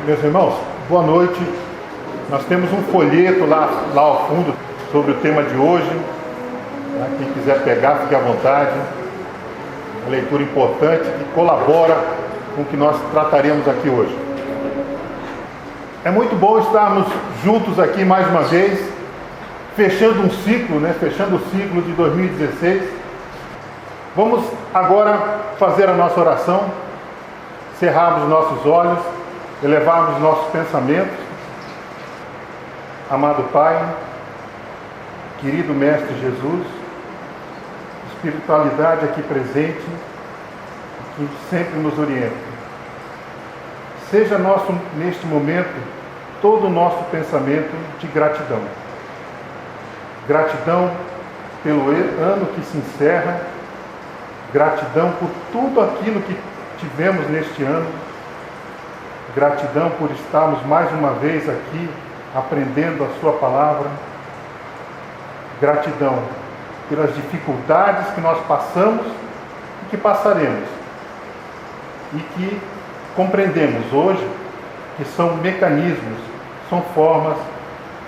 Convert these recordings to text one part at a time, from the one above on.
Meus irmãos, boa noite. Nós temos um folheto lá ao fundo sobre o tema de hoje. Quem quiser pegar, fique à vontade. Uma leitura importante que colabora com o que nós trataremos aqui hoje. É muito bom estarmos juntos aqui mais uma vez, fechando um ciclo, fechando o ciclo de 2016. Vamos agora fazer a nossa oração, cerrarmos nossos olhos, elevarmos nossos pensamentos. Amado Pai, querido Mestre Jesus, espiritualidade aqui presente, que sempre nos orienta. Seja nosso, neste momento, todo o nosso pensamento de gratidão. Gratidão pelo ano que se encerra, gratidão por tudo aquilo que tivemos neste ano, gratidão por estarmos mais uma vez aqui aprendendo a Sua palavra, gratidão pelas dificuldades que nós passamos e que passaremos, e que compreendemos hoje que são mecanismos, são formas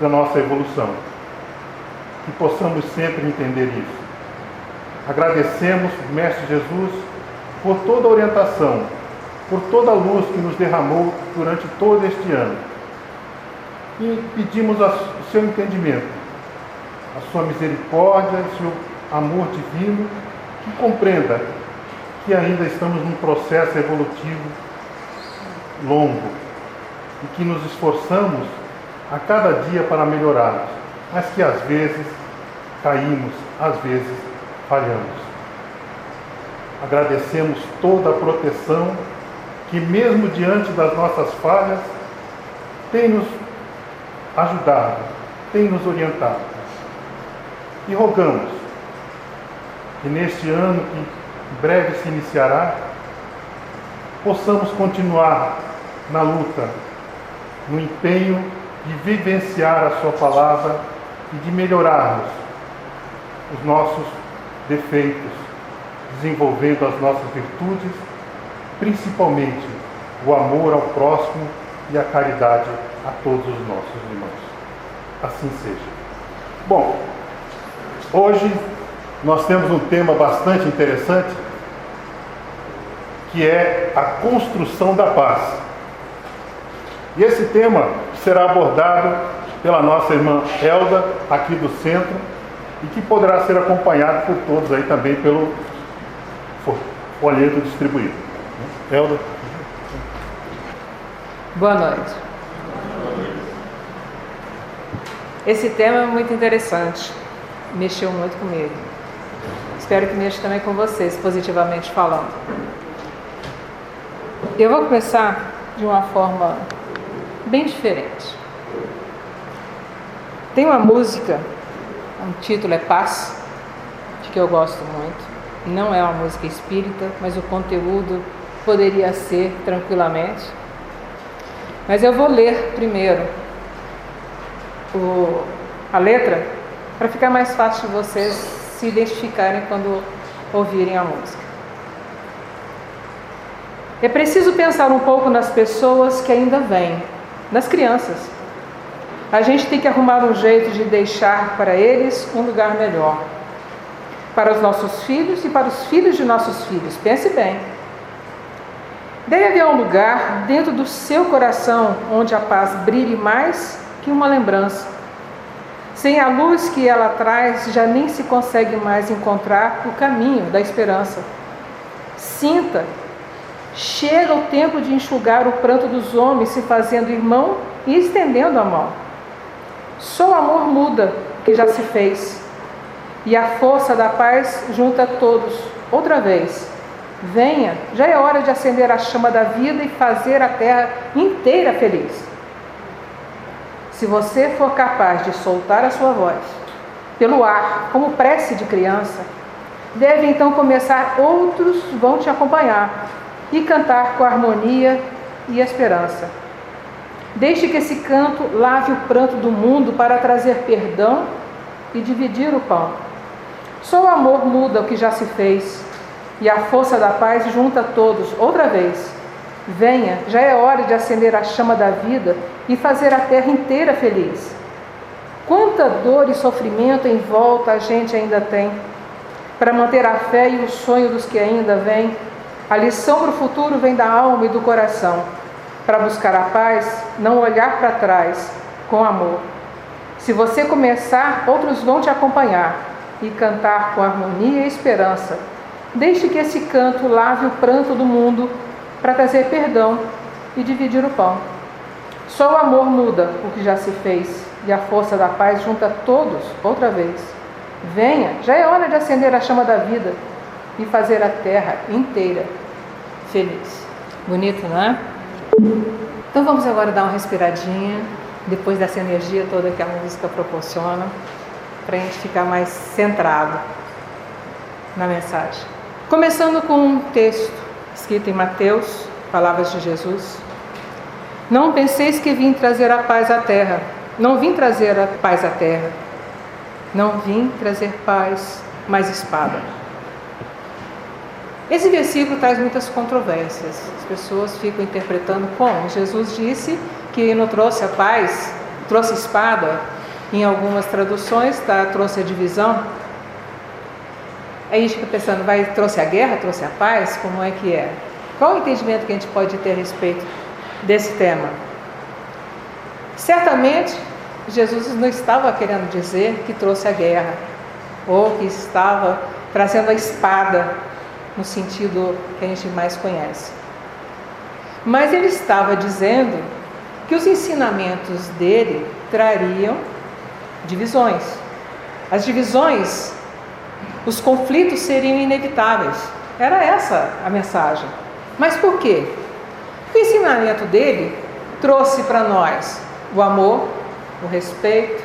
da nossa evolução. Que possamos sempre entender isso. Agradecemos, Mestre Jesus, por toda a orientação, por toda a luz que nos derramou durante todo este ano. E pedimos o seu entendimento, a sua misericórdia, o seu amor divino, que compreenda que ainda estamos num processo evolutivo longo e que nos esforçamos a cada dia para melhorarmos, mas que às vezes caímos, às vezes falhamos. Agradecemos toda a proteção que, mesmo diante das nossas falhas, tem nos ajudado, tem nos orientado. E rogamos que neste ano que em breve se iniciará, possamos continuar na luta, no empenho de vivenciar a Sua palavra e de melhorarmos os nossos defeitos, desenvolvendo as nossas virtudes, principalmente o amor ao próximo e a caridade a todos os nossos irmãos. Assim seja. Bom, hoje nós temos um tema bastante interessante, que é a construção da paz. E esse tema será abordado pela nossa irmã Elda, aqui do centro, e que poderá ser acompanhado por todos aí também pelo folheto distribuído. Elda. Boa noite. Esse tema é muito interessante, mexeu muito comigo. Espero que mexa também com vocês, positivamente falando. Eu vou começar de uma forma bem diferente. Tem uma música, o título é Paz, de que eu gosto muito. Não é uma música espírita, mas o conteúdo poderia ser tranquilamente. Mas eu vou ler primeiro a letra, para ficar mais fácil de vocês se identificarem quando ouvirem a música. É preciso pensar um pouco nas pessoas que ainda vêm, nas crianças. A gente tem que arrumar um jeito de deixar para eles um lugar melhor. Para os nossos filhos e para os filhos de nossos filhos. Pense bem. Deve haver um lugar dentro do seu coração onde a paz brilhe mais que uma lembrança. Sem a luz que ela traz, já nem se consegue mais encontrar o caminho da esperança. Sinta. Chega o tempo de enxugar o pranto dos homens, se fazendo irmão e estendendo a mão. Só o amor muda o que já se fez, e a força da paz junta todos. Outra vez, venha, já é hora de acender a chama da vida e fazer a terra inteira feliz. Se você for capaz de soltar a sua voz pelo ar, como prece de criança, deve então começar, outros vão te acompanhar e cantar com harmonia e esperança. Deixe que esse canto lave o pranto do mundo para trazer perdão e dividir o pão. Só o amor muda o que já se fez, e a força da paz junta todos. Outra vez, Venha, já é hora de acender a chama da vida e fazer a terra inteira feliz. Quanta dor e sofrimento em volta a gente ainda tem. Para manter a fé e o sonho dos que ainda vêm, a lição para o futuro vem da alma e do coração. Para buscar a paz, não olhar para trás, com amor. Se você começar, outros vão te acompanhar e cantar com harmonia e esperança. Deixe que esse canto lave o pranto do mundo para trazer perdão e dividir o pão. Só o amor muda o que já se fez e a força da paz junta todos outra vez. Venha, já é hora de acender a chama da vida e fazer a terra inteira feliz. Bonito, não é? Então vamos agora dar uma respiradinha, depois dessa energia toda que a música proporciona, para a gente ficar mais centrado na mensagem. Começando com um texto escrito em Mateus, palavras de Jesus. Não penseis que vim trazer a paz à terra. Não vim trazer a paz à terra. Não vim trazer paz, mas espada. Esse versículo traz muitas controvérsias. As pessoas ficam interpretando como Jesus disse que não trouxe a paz, trouxe espada. Em algumas traduções trouxe a divisão. Aí a gente fica pensando, trouxe a guerra, trouxe a paz? Como é que é? Qual o entendimento que a gente pode ter a respeito desse tema? Certamente, Jesus não estava querendo dizer que trouxe a guerra, ou que estava trazendo a espada, no sentido que a gente mais conhece. Mas ele estava dizendo que os ensinamentos dele trariam divisões. As divisões, os conflitos seriam inevitáveis. Era essa a mensagem. Mas por quê? O ensinamento dele trouxe para nós o amor, o respeito,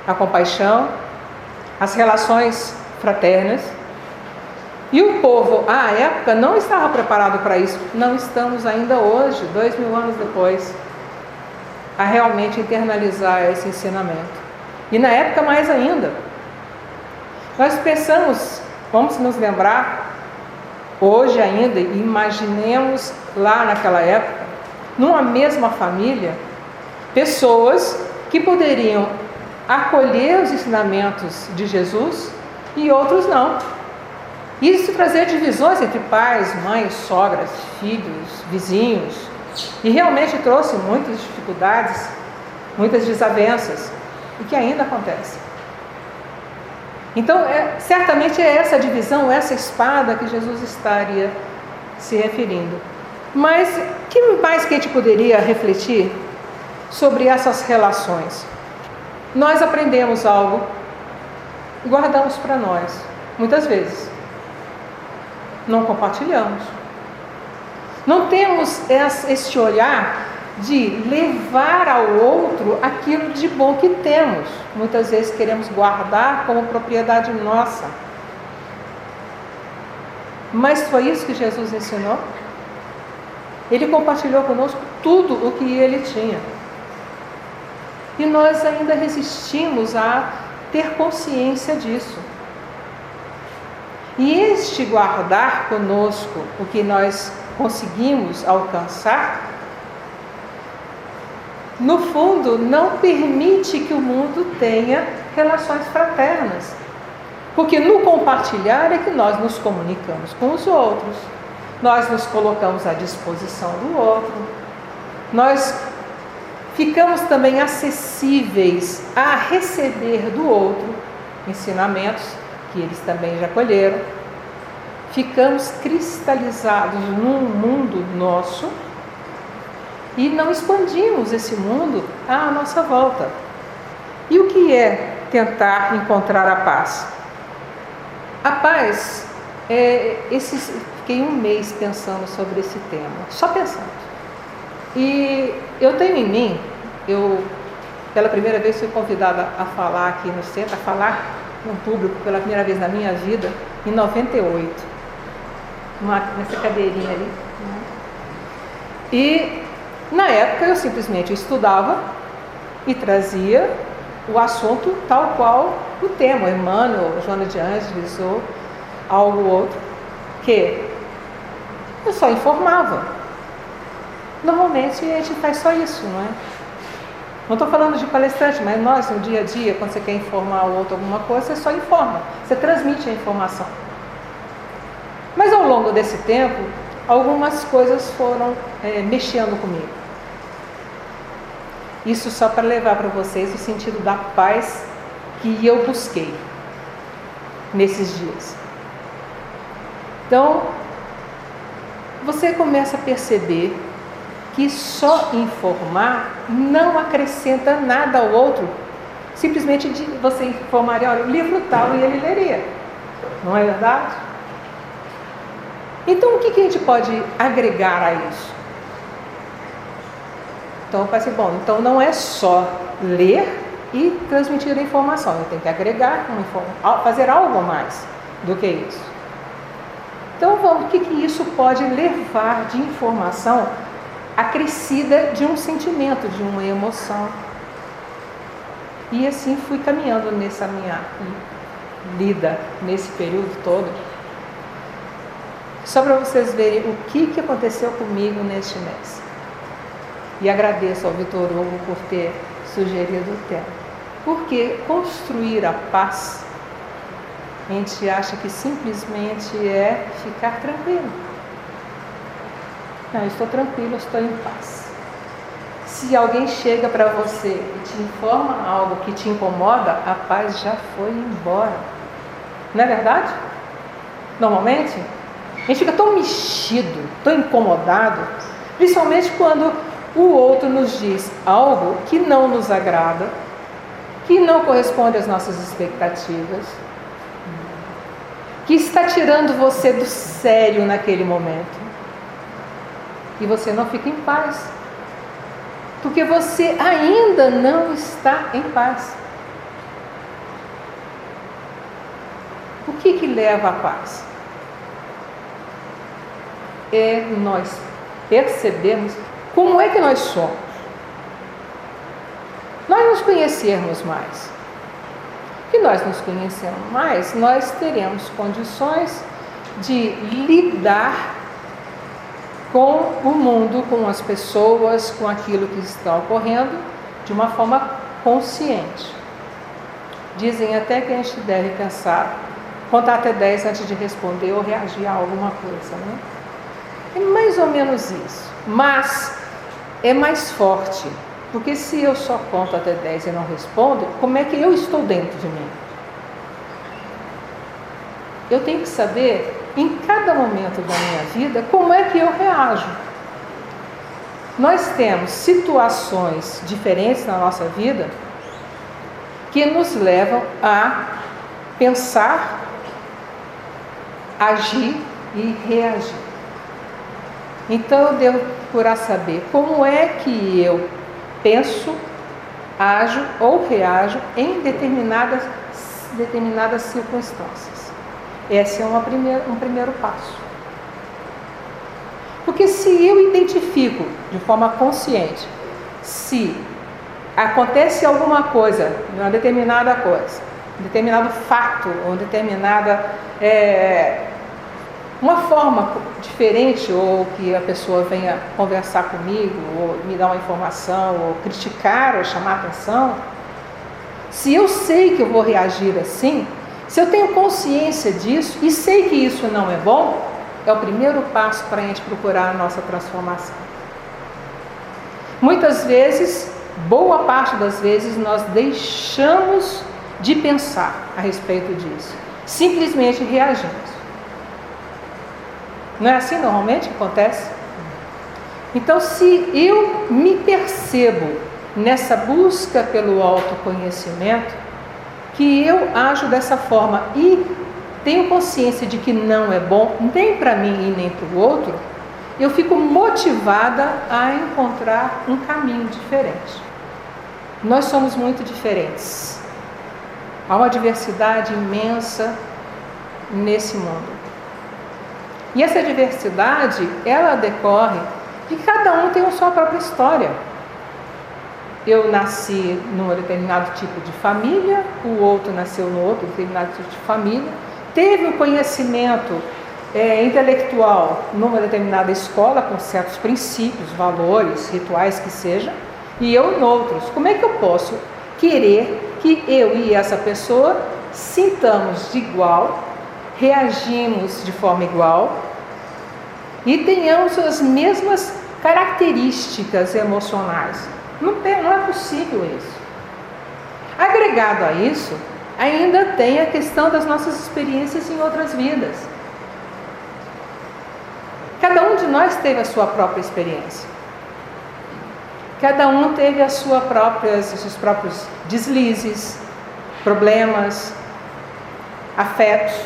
a compaixão, as relações fraternas. E o povo, à época, não estava preparado para isso. Não estamos ainda hoje, 2000 anos depois, a realmente internalizar esse ensinamento. E na época mais ainda. Nós pensamos, vamos nos lembrar, hoje ainda, imaginemos lá naquela época, numa mesma família, pessoas que poderiam acolher os ensinamentos de Jesus e outros não. Isso trazia divisões entre pais, mães, sogras, filhos, vizinhos, e realmente trouxe muitas dificuldades, muitas desavenças, e que ainda acontecem. Então, certamente é essa divisão, essa espada que Jesus estaria se referindo. Mas que mais que a gente poderia refletir sobre essas relações? Nós aprendemos algo e guardamos para nós, muitas vezes. Não compartilhamos. Não temos este olhar de levar ao outro aquilo de bom que temos. Muitas vezes queremos guardar como propriedade nossa. Mas foi isso que Jesus ensinou? Ele compartilhou conosco tudo o que ele tinha. E nós ainda resistimos a ter consciência disso. E este guardar conosco o que nós conseguimos alcançar, no fundo, não permite que o mundo tenha relações fraternas. Porque no compartilhar é que nós nos comunicamos com os outros, nós nos colocamos à disposição do outro, nós ficamos também acessíveis a receber do outro ensinamentos que eles também já colheram. Ficamos cristalizados num mundo nosso e não expandimos esse mundo à nossa volta. E o que é tentar encontrar a paz? A paz, fiquei um mês pensando sobre esse tema, só pensando. E eu tenho em mim, pela primeira vez fui convidada a falar aqui no centro, a falar com o público pela primeira vez na minha vida, em 98, nessa cadeirinha ali. E na época eu simplesmente estudava e trazia o assunto tal qual o tema, Emmanuel, Joana de Ângeles ou algo outro, que eu só informava. Normalmente a gente faz só isso, não é? Não estou falando de palestrante, mas nós no dia a dia, quando você quer informar o outro alguma coisa, você só informa, você transmite a informação. Mas ao longo desse tempo, algumas coisas foram mexendo comigo. Isso só para levar para vocês o sentido da paz que eu busquei nesses dias. Então, você começa a perceber que só informar não acrescenta nada ao outro. Simplesmente você informaria, olha, o livro tal, e ele leria. Não é verdade? Então, o que a gente pode agregar a isso? Então, eu pensei, bom, então não é só ler e transmitir a informação. Eu tenho que agregar, fazer algo a mais do que isso. Então, vamos, o que isso pode levar de informação acrescida de um sentimento, de uma emoção. E assim fui caminhando nessa minha lida, nesse período todo. Só para vocês verem o que aconteceu comigo neste mês. E agradeço ao Vitor Hugo por ter sugerido o tema. Porque construir a paz, a gente acha que simplesmente é ficar tranquilo. Não, eu estou tranquilo, eu estou em paz. Se alguém chega para você e te informa algo que te incomoda, a paz já foi embora. Não é verdade? Normalmente, a gente fica tão mexido, tão incomodado, principalmente quando o outro nos diz algo que não nos agrada, que não corresponde às nossas expectativas, que está tirando você do sério naquele momento. E você não fica em paz, porque você ainda não está em paz. O que leva à paz? É nós percebermos como é que nós somos. Nós nos conhecermos mais. Se nós nos conhecermos mais, nós teremos condições de lidar com o mundo, com as pessoas, com aquilo que está ocorrendo, de uma forma consciente. Dizem até que a gente deve pensar, contar até 10 antes de responder ou reagir a alguma coisa, né? É mais ou menos isso, mas é mais forte, porque se eu só conto até 10 e não respondo, como é que eu estou dentro de mim? Eu tenho que saber, em cada momento da minha vida, como é que eu reajo. Nós temos situações diferentes na nossa vida que nos levam a pensar, agir e reagir. Então eu devo procurar saber como é que eu penso, ajo ou reajo em determinadas circunstâncias. Esse é um primeiro passo. Porque se eu identifico de forma consciente, se acontece alguma coisa, uma determinada coisa, um determinado fato, ou uma forma diferente, ou que a pessoa venha conversar comigo, ou me dar uma informação, ou criticar, ou chamar atenção, se eu sei que eu vou reagir assim, se eu tenho consciência disso e sei que isso não é bom, é o primeiro passo para a gente procurar a nossa transformação. Muitas vezes, boa parte das vezes, nós deixamos de pensar a respeito disso. Simplesmente reagimos. Não é assim normalmente que acontece? Então, se eu me percebo nessa busca pelo autoconhecimento, que eu ajo dessa forma e tenho consciência de que não é bom nem para mim e nem para o outro, eu fico motivada a encontrar um caminho diferente. Nós somos muito diferentes. Há uma diversidade imensa nesse mundo. E essa diversidade, ela decorre de que cada um tem a sua própria história. Eu nasci num determinado tipo de família, o outro nasceu no outro determinado tipo de família, teve um conhecimento intelectual numa determinada escola, com certos princípios, valores, rituais que seja, e eu em outros. Como é que eu posso querer que eu e essa pessoa sintamos de igual, reagimos de forma igual e tenhamos as mesmas características emocionais? Não é possível isso. Agregado a isso, ainda tem a questão das nossas experiências em outras vidas. Cada um de nós teve a sua própria experiência. Cada um teve os seus próprios deslizes, problemas, afetos,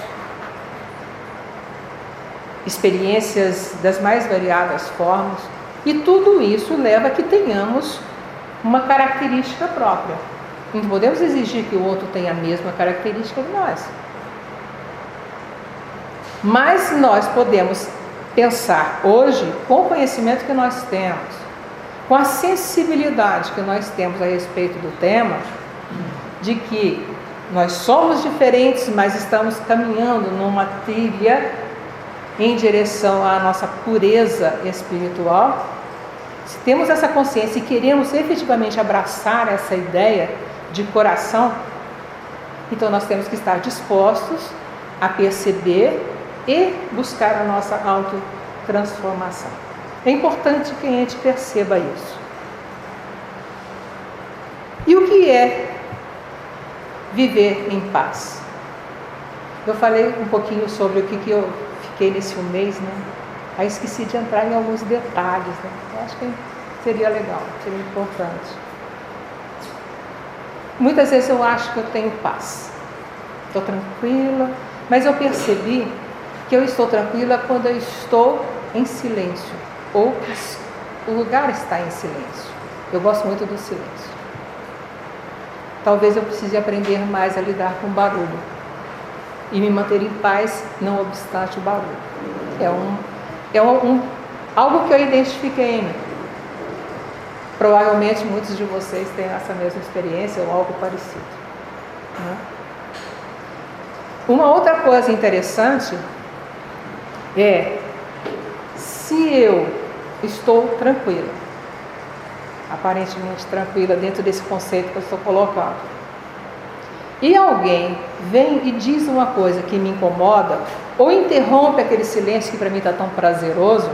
experiências das mais variadas formas. E tudo isso leva a que tenhamos uma característica própria. Não podemos exigir que o outro tenha a mesma característica que nós. Mas nós podemos pensar hoje, com o conhecimento que nós temos, com a sensibilidade que nós temos a respeito do tema, de que nós somos diferentes, mas estamos caminhando numa trilha em direção à nossa pureza espiritual. Se temos essa consciência e queremos efetivamente abraçar essa ideia de coração, então nós temos que estar dispostos a perceber e buscar a nossa autotransformação. É importante que a gente perceba isso. E o que é viver em paz? Eu falei um pouquinho sobre o que eu fiquei nesse um mês, né? Aí esqueci de entrar em alguns detalhes, né? Eu acho que seria legal, seria importante. Muitas vezes eu acho que eu tenho paz, estou tranquila, mas eu percebi que eu estou tranquila quando eu estou em silêncio, ou o lugar está em silêncio. Eu gosto muito do silêncio. Talvez eu precise aprender mais a lidar com o barulho e me manter em paz, não obstante o barulho. Algo que eu identifiquei em mim. Provavelmente muitos de vocês têm essa mesma experiência ou algo parecido, né? Uma outra coisa interessante é, se eu estou tranquila, aparentemente tranquila dentro desse conceito que eu estou colocando, e alguém vem e diz uma coisa que me incomoda, ou interrompe aquele silêncio que para mim está tão prazeroso,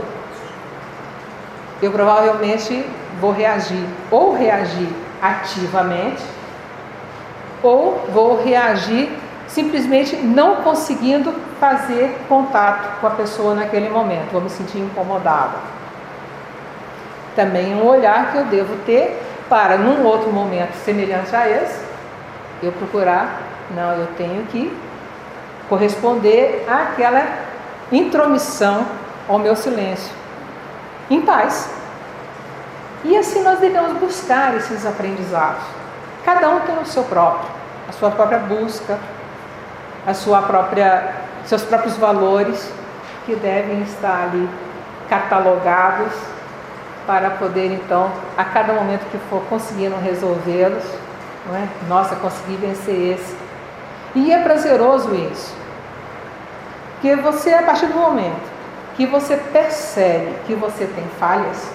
eu provavelmente vou reagir, ou reagir ativamente, ou vou reagir simplesmente não conseguindo fazer contato com a pessoa naquele momento, vou me sentir incomodada. Também um olhar que eu devo ter para, num outro momento semelhante a esse, eu procurar, não, eu tenho que corresponder àquela intromissão ao meu silêncio, em paz. E assim nós devemos buscar esses aprendizados. Cada um tem o seu próprio, a sua própria busca, seus próprios valores que devem estar ali catalogados para poder então, a cada momento que for conseguindo resolvê-los, não é? Nossa, consegui vencer esse. E é prazeroso isso. Porque você, a partir do momento que você percebe que você tem falhas,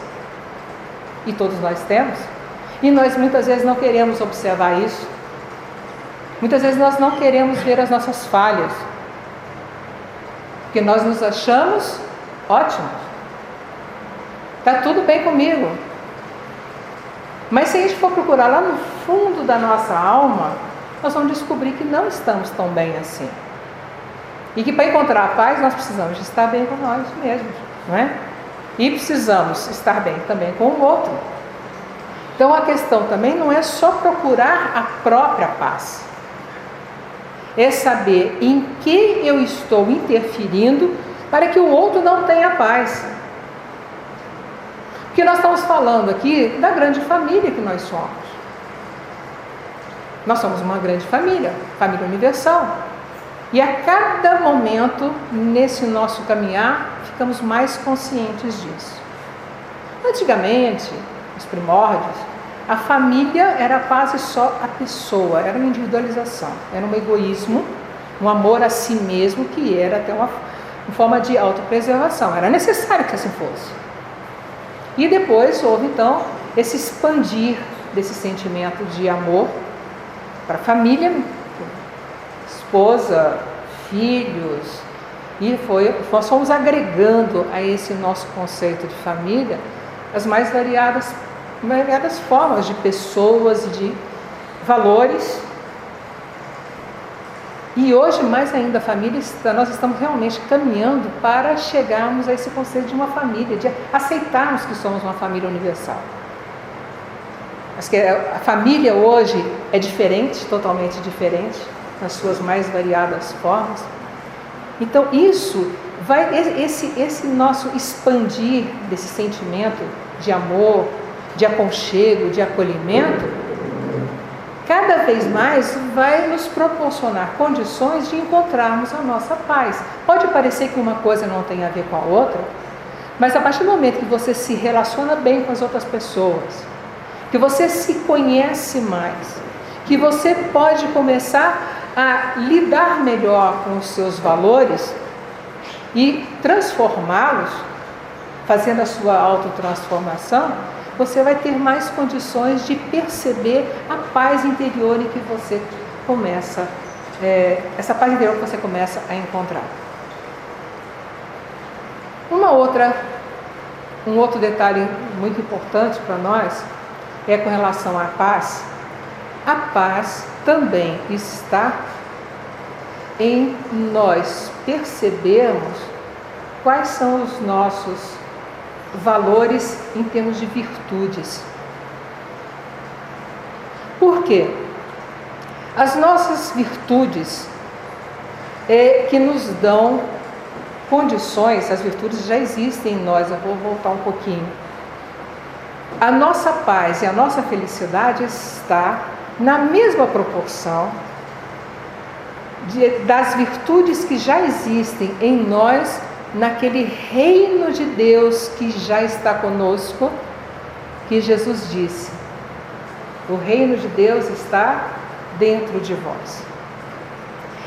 e todos nós temos, e nós muitas vezes não queremos observar isso, muitas vezes nós não queremos ver as nossas falhas, porque nós nos achamos ótimos, está tudo bem comigo. Mas se a gente for procurar lá no fundo da nossa alma, nós vamos descobrir que não estamos tão bem assim. E que para encontrar a paz, nós precisamos de estar bem com nós mesmos, não é? E precisamos estar bem também com o outro. Então a questão também não é só procurar a própria paz. É saber em que eu estou interferindo para que o outro não tenha paz. Porque nós estamos falando aqui da grande família que nós somos. Nós somos uma grande família, família universal. E a cada momento, nesse nosso caminhar, ficamos mais conscientes disso. Antigamente, nos primórdios, a família era quase só a pessoa, era uma individualização, era um egoísmo, um amor a si mesmo, que era até em forma de autopreservação. Era necessário que assim fosse. E depois houve, então, esse expandir desse sentimento de amor para a família, esposa, filhos, e nós fomos agregando a esse nosso conceito de família as mais variadas formas de pessoas e de valores. E hoje, mais ainda, a família, nós estamos realmente caminhando para chegarmos a esse conceito de uma família, de aceitarmos que somos uma família universal. Mas que a família hoje é diferente, totalmente diferente, nas suas mais variadas formas. Então isso esse nosso expandir desse sentimento de amor, de aconchego, de acolhimento, cada vez mais vai nos proporcionar condições de encontrarmos a nossa paz. Pode parecer que uma coisa não tem a ver com a outra, mas a partir do momento que você se relaciona bem com as outras pessoas, que você se conhece mais, que você pode começar a lidar melhor com os seus valores e transformá-los, fazendo a sua autotransformação, você vai ter mais condições de perceber a paz interior em que você começa, essa paz interior que você começa a encontrar. Um outro detalhe muito importante para nós é com relação à paz. A paz também está em nós percebermos quais são os nossos valores em termos de virtudes. Por quê? As nossas virtudes que nos dão condições, as virtudes já existem em nós, eu vou voltar um pouquinho. A nossa paz e a nossa felicidade está na mesma proporção das virtudes que já existem em nós, naquele reino de Deus que já está conosco, que Jesus disse: o reino de Deus está dentro de vós.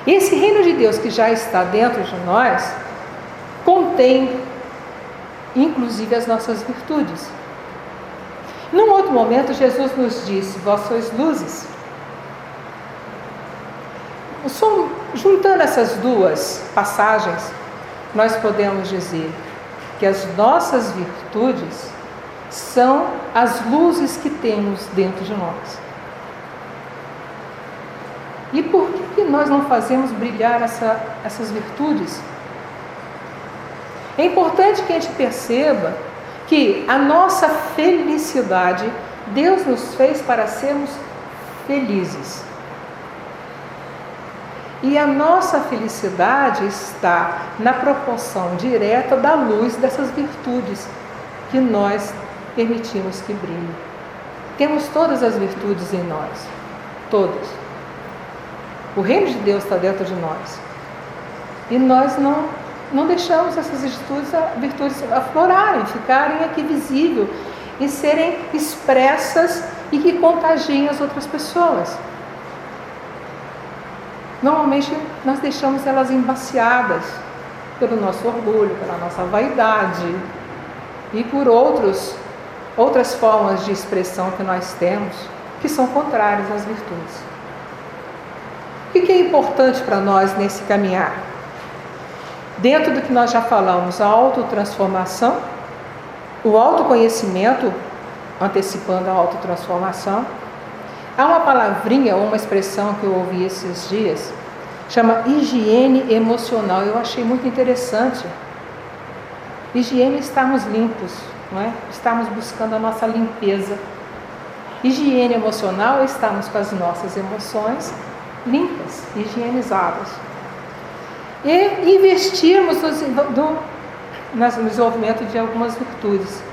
Esse reino de Deus que já está dentro de nós contém inclusive as nossas virtudes. Num outro momento, Jesus nos disse: vós sois luzes. Juntando essas duas passagens, nós podemos dizer que as nossas virtudes são as luzes que temos dentro de nós. E por que nós não fazemos brilhar essas virtudes? É importante que a gente perceba que a nossa felicidade, Deus nos fez para sermos felizes. E a nossa felicidade está na proporção direta da luz dessas virtudes que nós permitimos que brilhem. Temos todas as virtudes em nós, todas. O reino de Deus está dentro de nós. E nós não deixamos essas virtudes aflorarem, ficarem aqui visíveis e serem expressas e que contagiem as outras pessoas. Normalmente nós deixamos elas embaciadas pelo nosso orgulho, pela nossa vaidade e por outras formas de expressão que nós temos que são contrárias às virtudes. O que é importante para nós nesse caminhar? Dentro do que nós já falamos, a autotransformação, o autoconhecimento, antecipando a autotransformação. Há uma palavrinha ou uma expressão que eu ouvi esses dias, chama higiene emocional. Eu achei muito interessante. Higiene é estarmos limpos, não é? Estarmos buscando a nossa limpeza. Higiene emocional é estarmos com as nossas emoções limpas, higienizadas. E investirmos no desenvolvimento de algumas virtudes.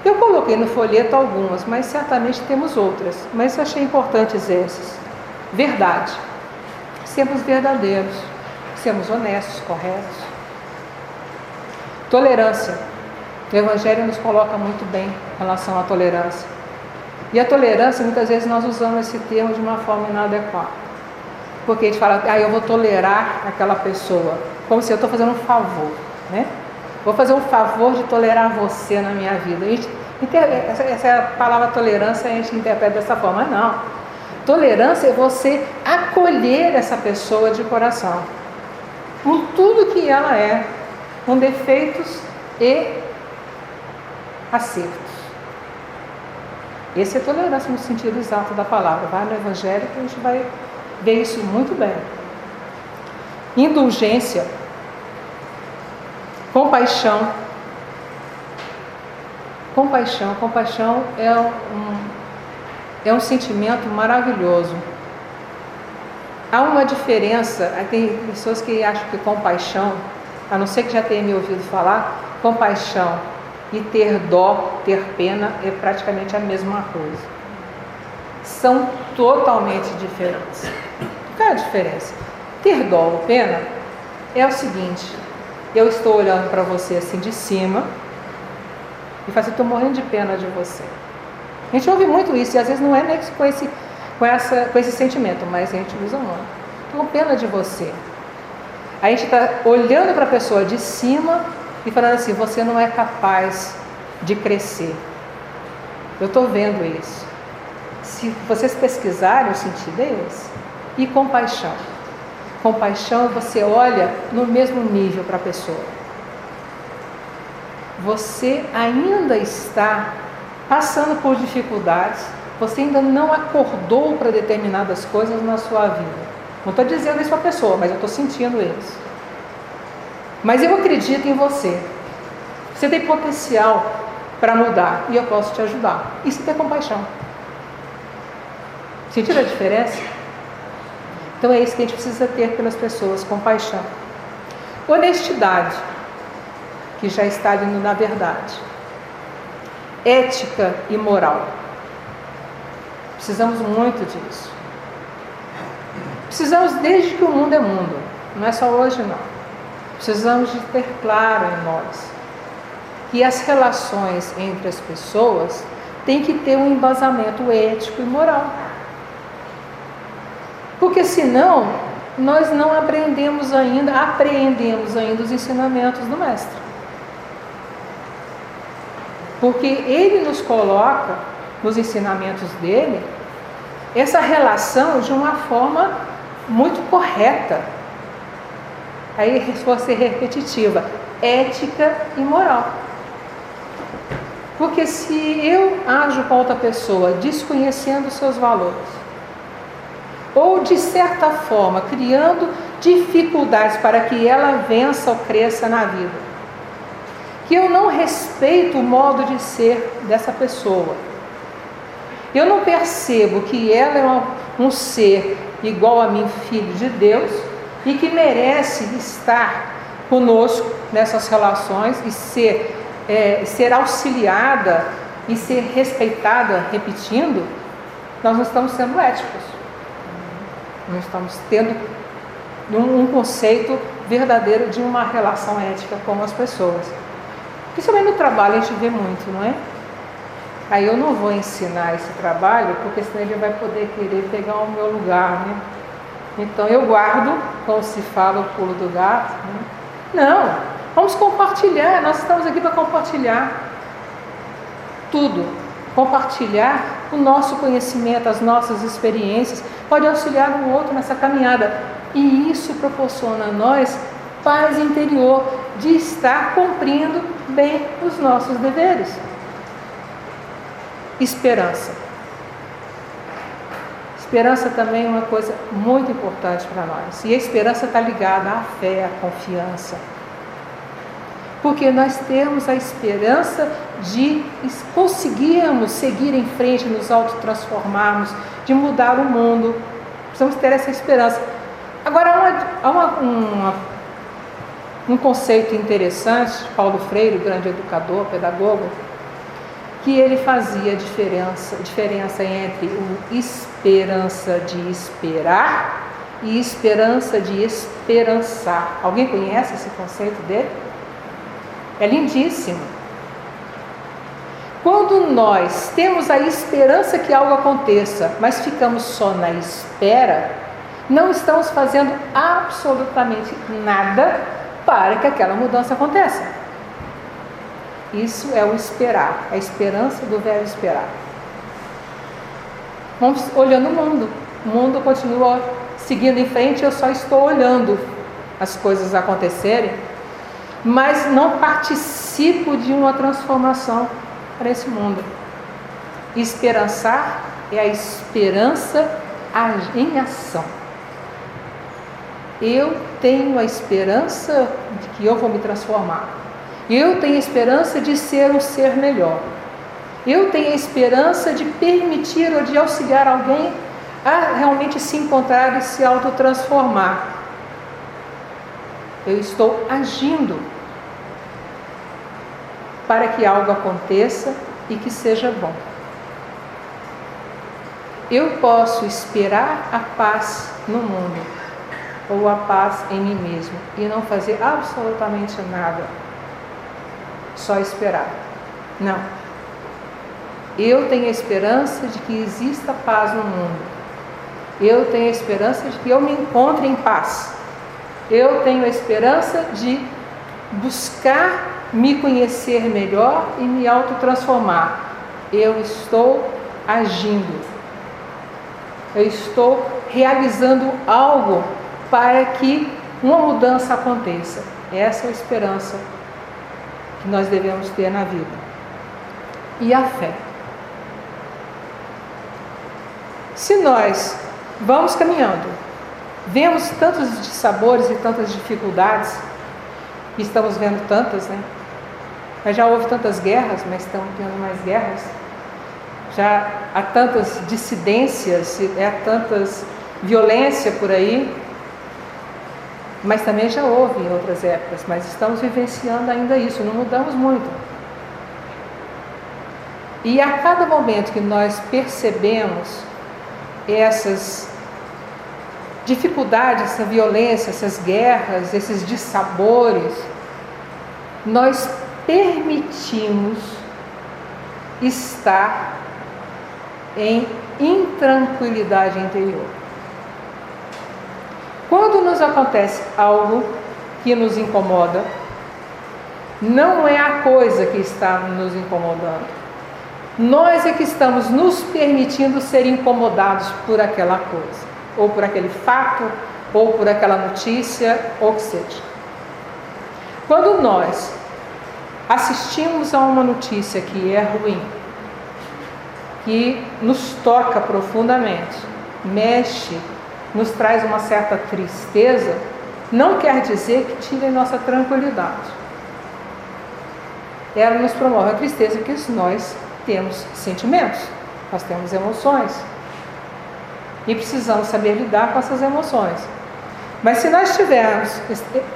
Eu coloquei no folheto algumas, mas certamente temos outras. Mas eu achei importantes esses. Verdade. Sermos verdadeiros. Sermos honestos, corretos. Tolerância. O Evangelho nos coloca muito bem em relação à tolerância. E a tolerância, muitas vezes nós usamos esse termo de uma forma inadequada. Porque a gente fala, eu vou tolerar aquela pessoa, como se eu estou fazendo um favor, né? Vou fazer um favor de tolerar você na minha vida. Essa palavra tolerância a gente interpreta dessa forma. Não. Tolerância é você acolher essa pessoa de coração, por tudo que ela é, com defeitos e acertos. Esse é tolerância no sentido exato da palavra. Vai no Evangelho que a gente vai ver isso muito bem. Indulgência, compaixão. Compaixão é um sentimento maravilhoso. Há uma diferença, tem pessoas que acham que compaixão, a não ser que já tenha me ouvido falar, compaixão e ter dó, ter pena é praticamente a mesma coisa. São totalmente diferentes. Qual é a diferença? Ter dó ou pena é o seguinte: eu estou olhando para você assim de cima e falo, eu estou morrendo de pena de você. A gente ouve muito isso, e às vezes não é nem com esse sentimento, mas a gente usa muito. Estou com pena de você. A gente está olhando para a pessoa de cima e falando assim, você não é capaz de crescer. Eu estou vendo isso. Se vocês pesquisarem, o sentido é esse. E compaixão. Compaixão, você olha no mesmo nível para a pessoa. Você ainda está passando por dificuldades, você ainda não acordou para determinadas coisas na sua vida. Não estou dizendo isso para a pessoa, mas eu estou sentindo isso. Mas eu acredito em você. Você tem potencial para mudar e eu posso te ajudar. Isso é ter compaixão. Sentiram a diferença? Então é isso que a gente precisa ter pelas pessoas, compaixão. Honestidade, que já está indo na verdade. Ética e moral. Precisamos muito disso. Precisamos desde que o mundo é mundo. Não é só hoje, não. Precisamos de ter claro em nós que as relações entre as pessoas têm que ter um embasamento ético e moral. Porque senão, nós não apreendemos ainda os ensinamentos do Mestre. Porque ele nos coloca, nos ensinamentos dele, essa relação de uma forma muito correta. Aí, se for ser repetitiva, ética e moral. Porque se eu ajo com outra pessoa desconhecendo os seus valores, ou de certa forma criando dificuldades para que ela vença ou cresça na vida, que eu não respeito o modo de ser dessa pessoa, eu não percebo que ela é um ser igual a mim, filho de Deus, e que merece estar conosco nessas relações e ser auxiliada e ser respeitada, repetindo, nós não estamos sendo éticos. Não estamos tendo um conceito verdadeiro de uma relação ética com as pessoas. Principalmente no trabalho a gente vê muito, não é? Aí eu não vou ensinar esse trabalho, porque senão ele vai poder querer pegar o meu lugar, né? Então eu guardo, como se fala, o pulo do gato, né? Não, vamos compartilhar, nós estamos aqui para compartilhar tudo. Compartilhar o nosso conhecimento, as nossas experiências, pode auxiliar um outro nessa caminhada. E isso proporciona a nós paz interior de estar cumprindo bem os nossos deveres. Esperança. Esperança também é uma coisa muito importante para nós. E a esperança está ligada à fé, à confiança. Porque nós temos a esperança de conseguirmos seguir em frente, nos autotransformarmos, de mudar o mundo. Precisamos ter essa esperança. Agora, há um conceito interessante, Paulo Freire, grande educador, pedagogo, que ele fazia diferença entre esperança de esperar e esperança de esperançar. Alguém conhece esse conceito dele? É lindíssimo. Quando nós temos a esperança que algo aconteça, mas ficamos só na espera, não estamos fazendo absolutamente nada para que aquela mudança aconteça. Isso é o esperar, a esperança do velho esperar. Vamos olhando o mundo continua seguindo em frente, eu só estou olhando as coisas acontecerem, mas não participo de uma transformação para esse mundo. Esperançar é a esperança em ação. Eu tenho a esperança de que eu vou me transformar. Eu tenho a esperança de ser um ser melhor. Eu tenho a esperança de permitir ou de auxiliar alguém a realmente se encontrar e se autotransformar. Eu estou agindo para que algo aconteça e que seja bom. Eu posso esperar a paz no mundo, ou a paz em mim mesmo, e não fazer absolutamente nada. Só esperar. Não. Eu tenho a esperança de que exista paz no mundo. Eu tenho a esperança de que eu me encontre em paz. Eu tenho a esperança de buscar me conhecer melhor e me autotransformar. Eu estou agindo. Eu estou realizando algo para que uma mudança aconteça. Essa é a esperança que nós devemos ter na vida. E a fé. Se nós vamos caminhando, vemos tantos dissabores e tantas dificuldades, e estamos vendo tantas, né? Mas já houve tantas guerras, mas estamos tendo mais guerras. Já há tantas dissidências, há tantas violência por aí, mas também já houve em outras épocas, mas estamos vivenciando ainda isso, não mudamos muito. E a cada momento que nós percebemos essas dificuldades, essa violência, essas guerras, esses dissabores, nós permitimos estar em intranquilidade interior. Quando nos acontece algo que nos incomoda, não é a coisa que está nos incomodando. Nós é que estamos nos permitindo ser incomodados por aquela coisa, ou por aquele fato, ou por aquela notícia, ou o que seja. Quando nós assistimos a uma notícia que é ruim, que nos toca profundamente, mexe, nos traz uma certa tristeza, não quer dizer que tire nossa tranquilidade. Ela nos promove a tristeza porque nós temos sentimentos, nós temos emoções e precisamos saber lidar com essas emoções. Mas se nós tivermos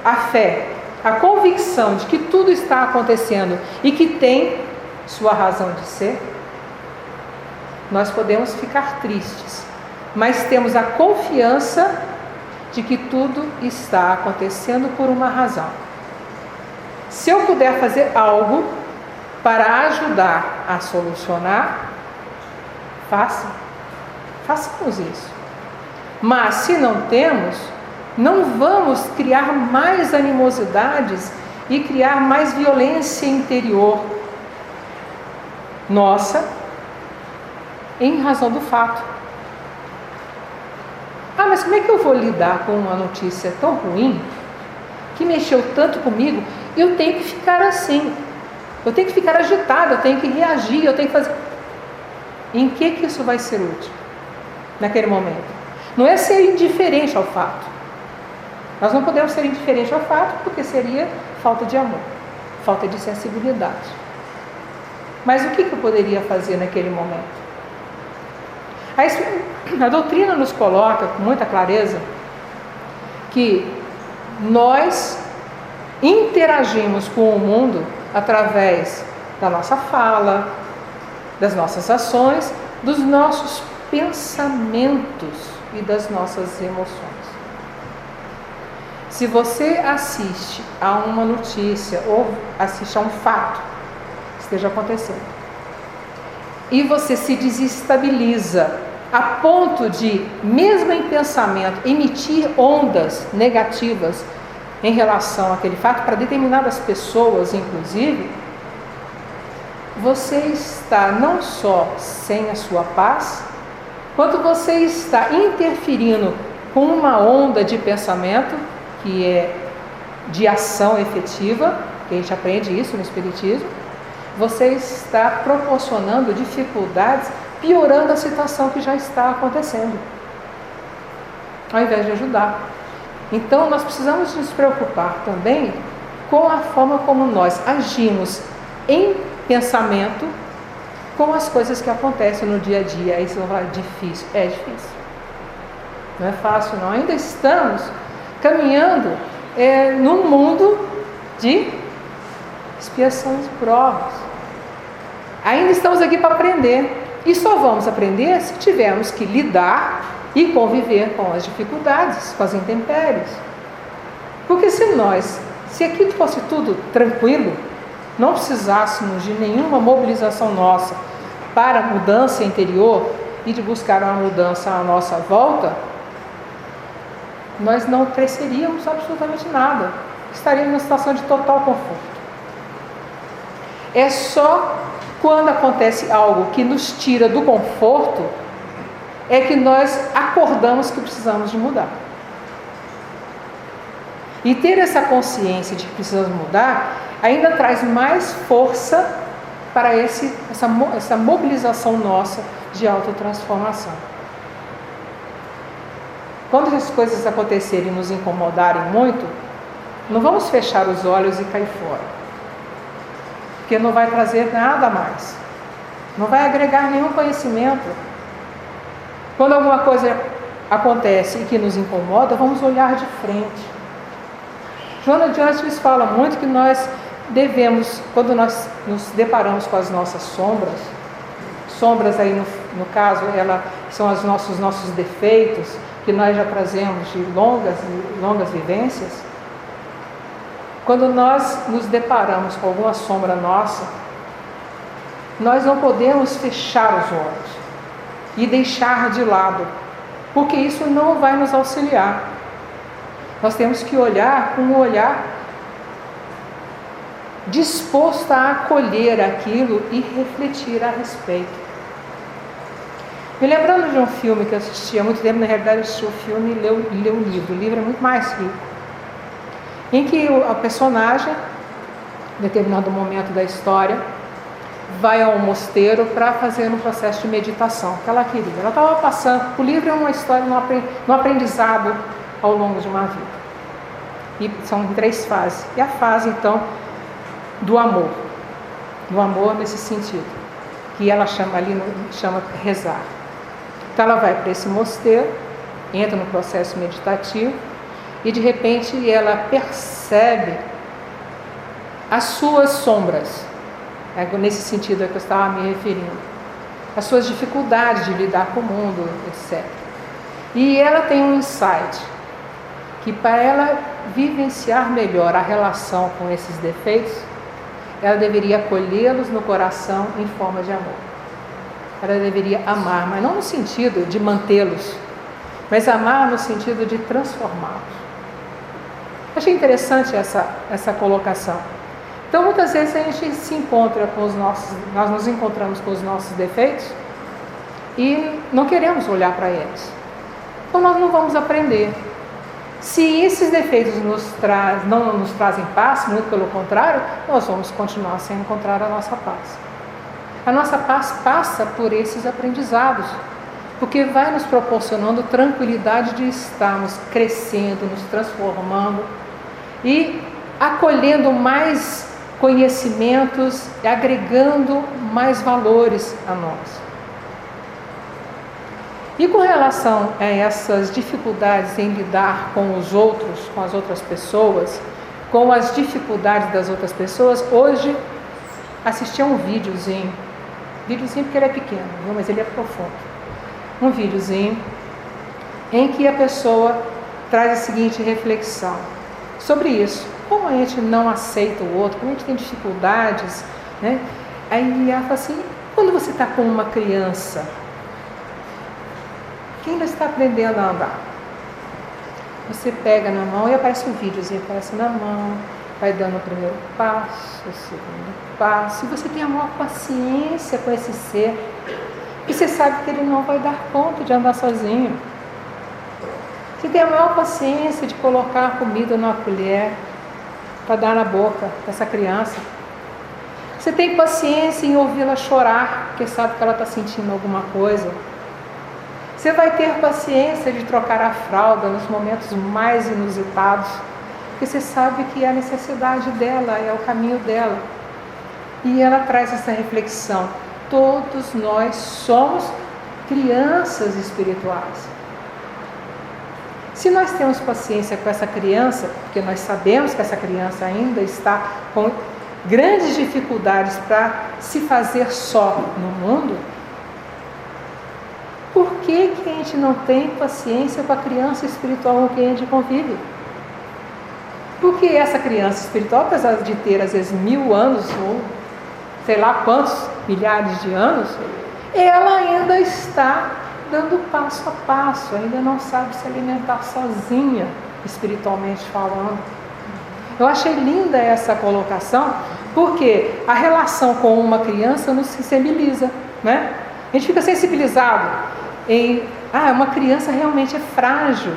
a fé, a convicção de que tudo está acontecendo e que tem sua razão de ser, nós podemos ficar tristes, mas temos a confiança de que tudo está acontecendo por uma razão. Se eu puder fazer algo para ajudar a solucionar, façamos isso. Mas se não temos, não vamos criar mais animosidades e criar mais violência interior nossa, em razão do fato. Mas como é que eu vou lidar com uma notícia tão ruim, que mexeu tanto comigo? Eu tenho que ficar assim, eu tenho que ficar agitada, eu tenho que reagir, eu tenho que fazer... Em que isso vai ser útil naquele momento? Não é ser indiferente ao fato. Nós não podemos ser indiferentes ao fato, porque seria falta de amor, falta de sensibilidade. Mas o que eu poderia fazer naquele momento? A doutrina nos coloca com muita clareza que nós interagimos com o mundo através da nossa fala, das nossas ações, dos nossos pensamentos e das nossas emoções. Se você assiste a uma notícia ou assiste a um fato que esteja acontecendo e você se desestabiliza a ponto de, mesmo em pensamento, emitir ondas negativas em relação àquele fato, para determinadas pessoas, inclusive, você está não só sem a sua paz, quanto você está interferindo com uma onda de pensamento, que é de ação efetiva, que a gente aprende isso no Espiritismo, você está proporcionando dificuldades, piorando a situação que já está acontecendo, ao invés de ajudar. Então, nós precisamos nos preocupar também com a forma como nós agimos em pensamento com as coisas que acontecem no dia a dia. Aí você vai falar, difícil. É difícil. Não é fácil, não. Ainda estamos caminhando num mundo de expiações e provas. Ainda estamos aqui para aprender. E só vamos aprender se tivermos que lidar e conviver com as dificuldades, com as intempéries. Porque se aqui fosse tudo tranquilo, não precisássemos de nenhuma mobilização nossa para a mudança interior e de buscar uma mudança à nossa volta, nós não cresceríamos absolutamente nada. Estaríamos numa situação de total conforto. É só quando acontece algo que nos tira do conforto é que nós acordamos que precisamos de mudar. E ter essa consciência de que precisamos mudar ainda traz mais força para essa mobilização nossa de autotransformação. Quando as coisas acontecerem e nos incomodarem muito, não vamos fechar os olhos e cair fora. Porque não vai trazer nada mais. Não vai agregar nenhum conhecimento. Quando alguma coisa acontece e que nos incomoda, vamos olhar de frente. Joana de Ângeles fala muito que nós devemos, quando nós nos deparamos com as nossas sombras aí no caso, são os nossos defeitos, que nós já trazemos de longas vivências. Quando nós nos deparamos com alguma sombra nossa, nós não podemos fechar os olhos e deixar de lado, porque isso não vai nos auxiliar. Nós temos que olhar com um olhar disposto a acolher aquilo e refletir a respeito. Me lembrando de um filme que eu assisti há muito tempo, na realidade eu assisti o filme e li o livro. O livro é muito mais rico. Em que a personagem, em determinado momento da história, vai ao mosteiro para fazer um processo de meditação que ela queria. Ela estava passando, o livro é uma história, um aprendizado ao longo de uma vida. E são 3 fases. E a fase, então, do amor. Do amor nesse sentido. Que ela chama rezar. Então ela vai para esse mosteiro, entra no processo meditativo e de repente ela percebe as suas sombras. Nesse sentido é que eu estava me referindo. As suas dificuldades de lidar com o mundo, etc. E ela tem um insight, que para ela vivenciar melhor a relação com esses defeitos, ela deveria acolhê-los no coração em forma de amor. Ela deveria amar, mas não no sentido de mantê-los, mas amar no sentido de transformá-los. Achei interessante essa colocação. Então, muitas vezes a gente se encontra nós nos encontramos com os nossos defeitos e não queremos olhar para eles. Então, nós não vamos aprender. Se esses defeitos não nos trazem paz, muito pelo contrário, nós vamos continuar sem encontrar a nossa paz. A nossa paz passa por esses aprendizados, porque vai nos proporcionando tranquilidade de estarmos crescendo, nos transformando e acolhendo mais conhecimentos e agregando mais valores a nós. E com relação a essas dificuldades em lidar com os outros, com as outras pessoas, com as dificuldades das outras pessoas, hoje assisti a um videozinho porque ele é pequeno, mas ele é profundo. Um videozinho em que a pessoa traz a seguinte reflexão sobre isso. Como a gente não aceita o outro, como a gente tem dificuldades, né? Aí ela fala assim, quando você está com uma criança que ainda está aprendendo a andar. Você pega na mão e aparece um videozinho, aparece na mão, vai dando o primeiro passo, o segundo passo, e você tem a maior paciência com esse ser, e você sabe que ele não vai dar conta de andar sozinho. Você tem a maior paciência de colocar a comida numa colher para dar na boca dessa criança. Você tem paciência em ouvi-la chorar, porque sabe que ela está sentindo alguma coisa. Você vai ter paciência de trocar a fralda nos momentos mais inusitados, porque você sabe que é a necessidade dela, é o caminho dela. E ela traz essa reflexão. Todos nós somos crianças espirituais. Se nós temos paciência com essa criança, porque nós sabemos que essa criança ainda está com grandes dificuldades para se fazer só no mundo, por que a gente não tem paciência com a criança espiritual com quem a gente convive? Porque essa criança espiritual, apesar de ter às vezes 1000 anos, ou sei lá quantos milhares de anos, ela ainda está dando passo a passo, ainda não sabe se alimentar sozinha, espiritualmente falando. Eu achei linda essa colocação, porque a relação com uma criança nos sensibiliza, né? A gente fica sensibilizado em, uma criança realmente é frágil,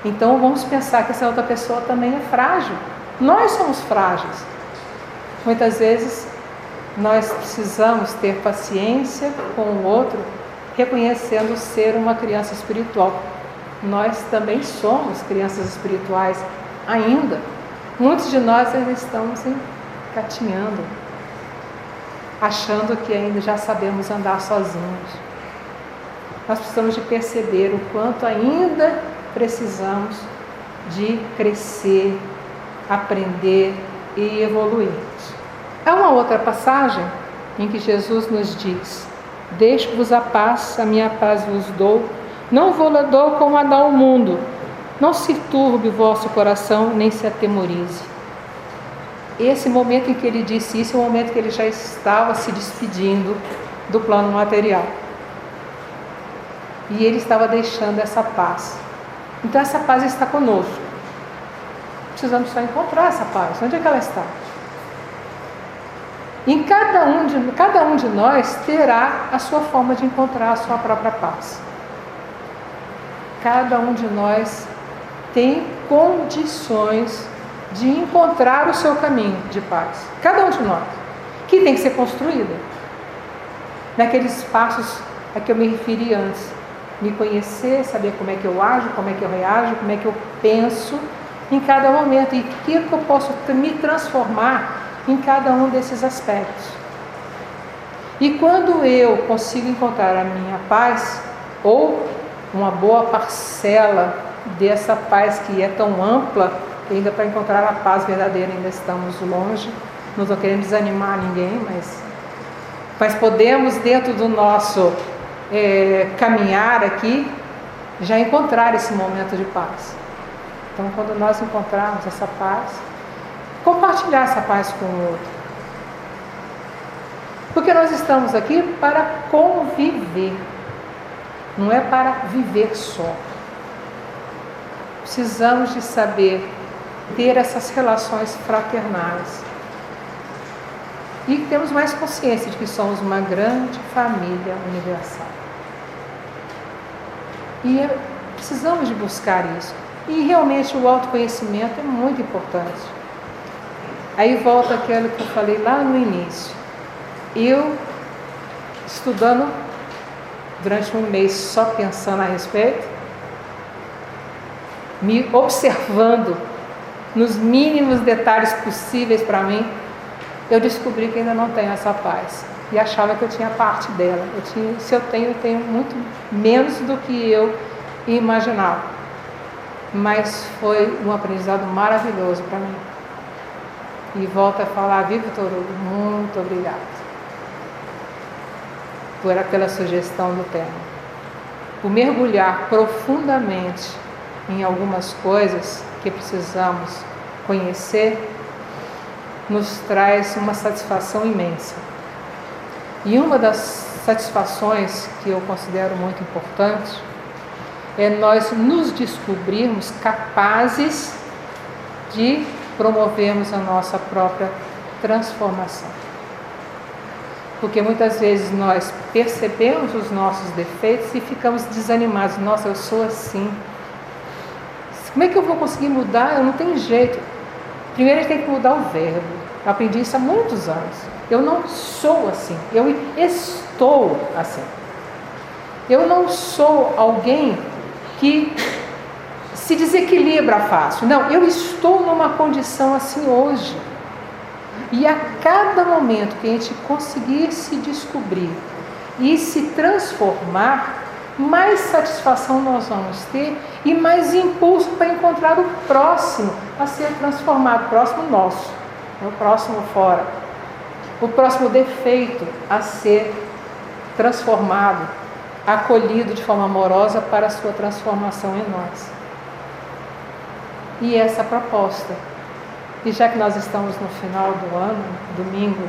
então vamos pensar que essa outra pessoa também é frágil. Nós somos frágeis. Muitas vezes nós precisamos ter paciência com o outro, reconhecendo ser uma criança espiritual. Nós também somos crianças espirituais ainda. Muitos de nós ainda estamos engatinhando, achando que ainda já sabemos andar sozinhos. Nós precisamos de perceber o quanto ainda precisamos de crescer, aprender e evoluir. Há uma outra passagem em que Jesus nos diz: deixo-vos a paz, a minha paz vos dou, não vou lá dou como a dá o mundo. Não se turbe o vosso coração, nem se atemorize. Esse momento em que ele disse isso é o momento que ele já estava se despedindo do plano material. E ele estava deixando essa paz. Então essa paz está conosco. Precisamos só encontrar essa paz. Onde é que ela está? Em cada um de nós terá a sua forma de encontrar a sua própria paz. Cada um de nós tem condições de encontrar o seu caminho de paz. Cada um de nós. Que tem que ser construída. Naqueles passos a que eu me referi antes. Me conhecer, saber como é que eu ajo, como é que eu reajo, como é que eu penso em cada momento. E que eu posso me transformar em cada um desses aspectos. E quando eu consigo encontrar a minha paz, ou uma boa parcela dessa paz que é tão ampla, que ainda para encontrar a paz verdadeira ainda estamos longe, não estou querendo desanimar ninguém, mas podemos dentro do nosso caminhar aqui, já encontrar esse momento de paz. Então quando nós encontrarmos essa paz, compartilhar essa paz com o outro. Porque nós estamos aqui para conviver, não é para viver só. Precisamos de saber ter essas relações fraternais. E temos mais consciência de que somos uma grande família universal. E precisamos de buscar isso. E realmente o autoconhecimento é muito importante. Aí volta aquilo que eu falei lá no início. Eu, estudando durante um mês só pensando a respeito, me observando nos mínimos detalhes possíveis para mim, eu descobri que ainda não tenho essa paz. E achava que eu tinha parte dela. Se eu tenho muito menos do que eu imaginava. Mas foi um aprendizado maravilhoso para mim. E volto a falar, Vivo Toru, muito obrigada por aquela sugestão do tema. Por mergulhar profundamente em algumas coisas que precisamos conhecer, nos traz uma satisfação imensa. E uma das satisfações que eu considero muito importante é nós nos descobrirmos capazes de promovermos a nossa própria transformação. Porque muitas vezes nós percebemos os nossos defeitos e ficamos desanimados. Nossa, eu sou assim. Como é que eu vou conseguir mudar? Eu não tenho jeito. Primeiro a gente tem que mudar o verbo. Eu aprendi isso há muitos anos. Eu não sou assim. Eu estou assim. Eu não sou alguém que se desequilibra fácil. Não, eu estou numa condição assim hoje. E a cada momento que a gente conseguir se descobrir e se transformar, mais satisfação nós vamos ter e mais impulso para encontrar o próximo a ser transformado, o próximo nosso, o próximo fora, o próximo defeito a ser transformado, acolhido de forma amorosa para a sua transformação em nós. E essa proposta. E já que nós estamos no final do ano, domingo,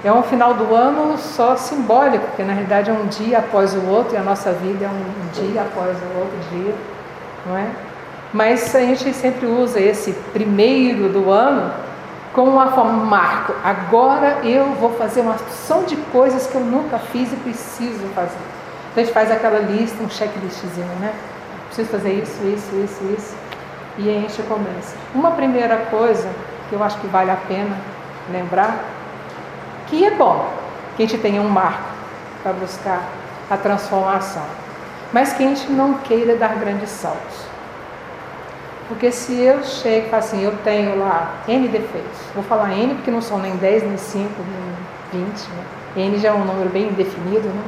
é um final do ano só simbólico, porque na realidade é um dia após o outro, e a nossa vida é um dia após o outro dia, não é? Mas a gente sempre usa esse primeiro do ano como uma forma, marco, agora eu vou fazer uma opção de coisas que eu nunca fiz e preciso fazer. Então a gente faz aquela lista, um checklistzinho, né? Preciso fazer isso. E aí a gente começa. Uma primeira coisa que eu acho que vale a pena lembrar, que é bom que a gente tenha um marco para buscar a transformação, mas que a gente não queira dar grandes saltos. Porque se eu chego e falo assim, eu tenho lá N defeitos, vou falar N porque não são nem 10, nem 5, nem 20, né? N já é um número bem definido, né?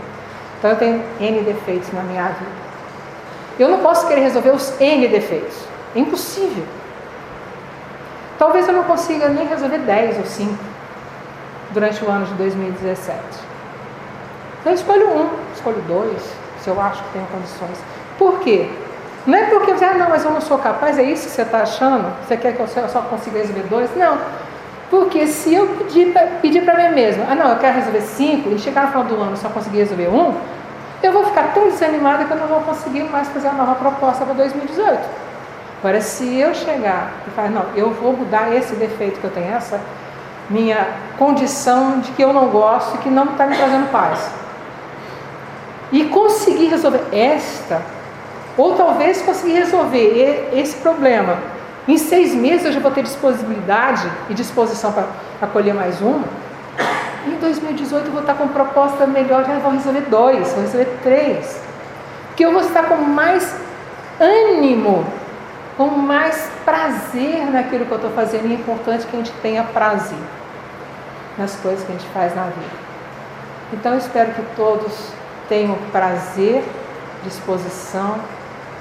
Então eu tenho N defeitos na minha vida. Eu não posso querer resolver os N defeitos. É impossível. Talvez eu não consiga nem resolver 10 ou 5 durante o ano de 2017. Então eu escolho 1, escolho 2, se eu acho que tenho condições. Por quê? Não é porque você, não, mas eu não sou capaz, é isso que você está achando? Você quer que eu só consiga resolver 2? Não. Porque se eu pedir para mim mesma, não, eu quero resolver 5, e chegar no final do ano e só conseguir resolver 1, eu vou ficar tão desanimada que eu não vou conseguir mais fazer uma nova proposta para 2018. Agora, se eu chegar e falar, não, eu vou mudar esse defeito que eu tenho, essa minha condição de que eu não gosto e que não está me trazendo paz, e conseguir resolver esta, ou talvez conseguir resolver esse problema, em 6 meses eu já vou ter disponibilidade e disposição para acolher mais uma, e em 2018 eu vou estar com proposta melhor, já vou resolver 2, vou resolver 3, porque eu vou estar com mais ânimo, com mais prazer naquilo que eu estou fazendo. E é importante que a gente tenha prazer nas coisas que a gente faz na vida. Então eu espero que todos tenham prazer, disposição,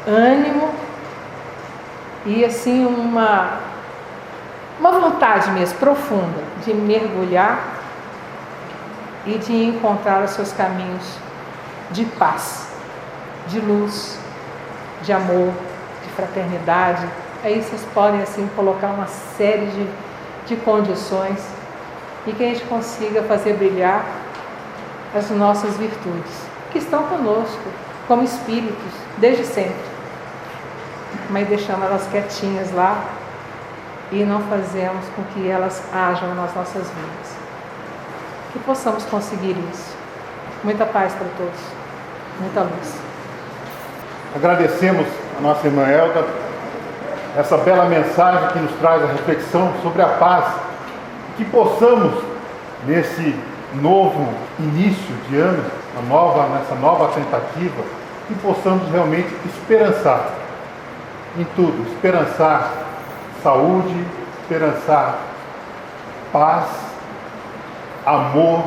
ânimo e assim uma vontade mesmo profunda de mergulhar e de encontrar os seus caminhos de paz, de luz, de amor, de fraternidade. Aí vocês podem assim colocar uma série de condições e que a gente consiga fazer brilhar as nossas virtudes, que estão conosco como espíritos desde sempre, mas deixamos elas quietinhas lá e não fazemos com que elas ajam nas nossas vidas. Que possamos conseguir isso. Muita paz para todos, muita luz. Agradecemos a nossa irmã Elda, essa bela mensagem que nos traz a reflexão sobre a paz, que possamos, nesse novo início de ano, nessa nova tentativa, que possamos realmente esperançar em tudo, esperançar saúde, esperançar paz, amor,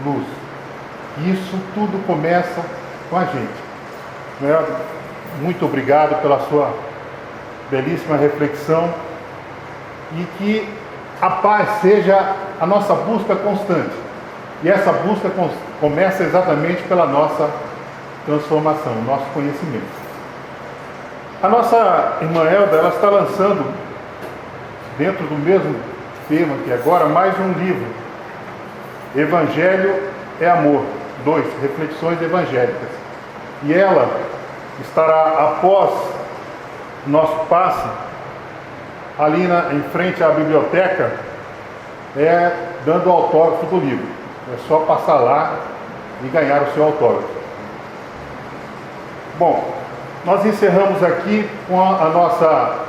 luz. E isso tudo começa com a gente. Muito obrigado pela sua belíssima reflexão e que a paz seja a nossa busca constante. E essa busca começa exatamente pela nossa transformação, o nosso conhecimento. A nossa irmã Elda, ela está lançando, dentro do mesmo tema que agora, mais um livro, Evangelho é Amor, 2 reflexões evangélicas. E ela estará após nosso passe, ali em frente à biblioteca, dando o autógrafo do livro. É só passar lá e ganhar o seu autógrafo. Bom, nós encerramos aqui com a nossa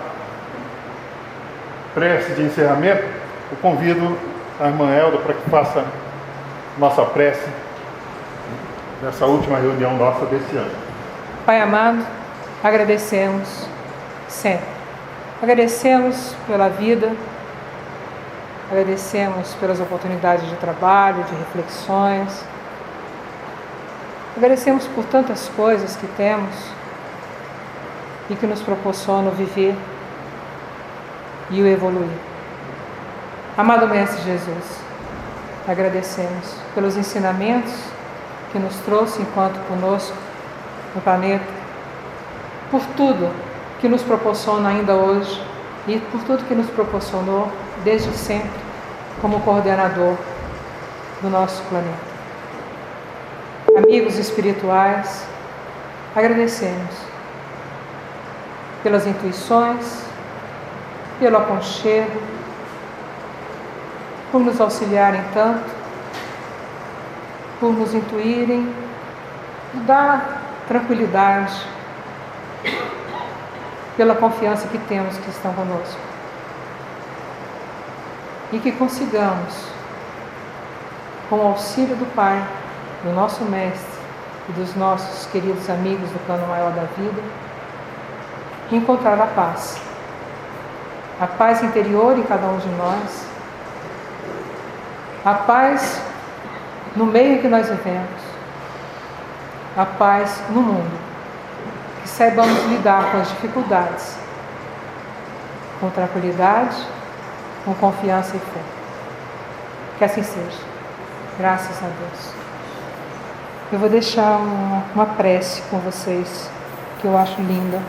prece de encerramento. Eu convido a irmã Elda para que faça nossa prece nessa última reunião nossa desse ano. Pai amado, agradecemos sempre. Agradecemos pela vida, agradecemos pelas oportunidades de trabalho, de reflexões. Agradecemos por tantas coisas que temos e que nos proporcionam viver e o evoluir. Amado Mestre Jesus, agradecemos pelos ensinamentos que nos trouxe enquanto conosco no planeta, por tudo que nos proporciona ainda hoje e por tudo que nos proporcionou desde sempre como coordenador do nosso planeta. Amigos espirituais, agradecemos pelas intuições, pelo aconchego, por nos auxiliarem tanto, por nos intuírem, dar tranquilidade, pela confiança que temos que estão conosco. E que consigamos, com o auxílio do Pai, do nosso Mestre e dos nossos queridos amigos do plano maior da vida, encontrar a paz interior em cada um de nós, a paz no meio em que nós vivemos, a paz no mundo, que saibamos lidar com as dificuldades, com tranquilidade, com confiança e fé. Que assim seja. Graças a Deus. Eu vou deixar uma prece com vocês, que eu acho linda.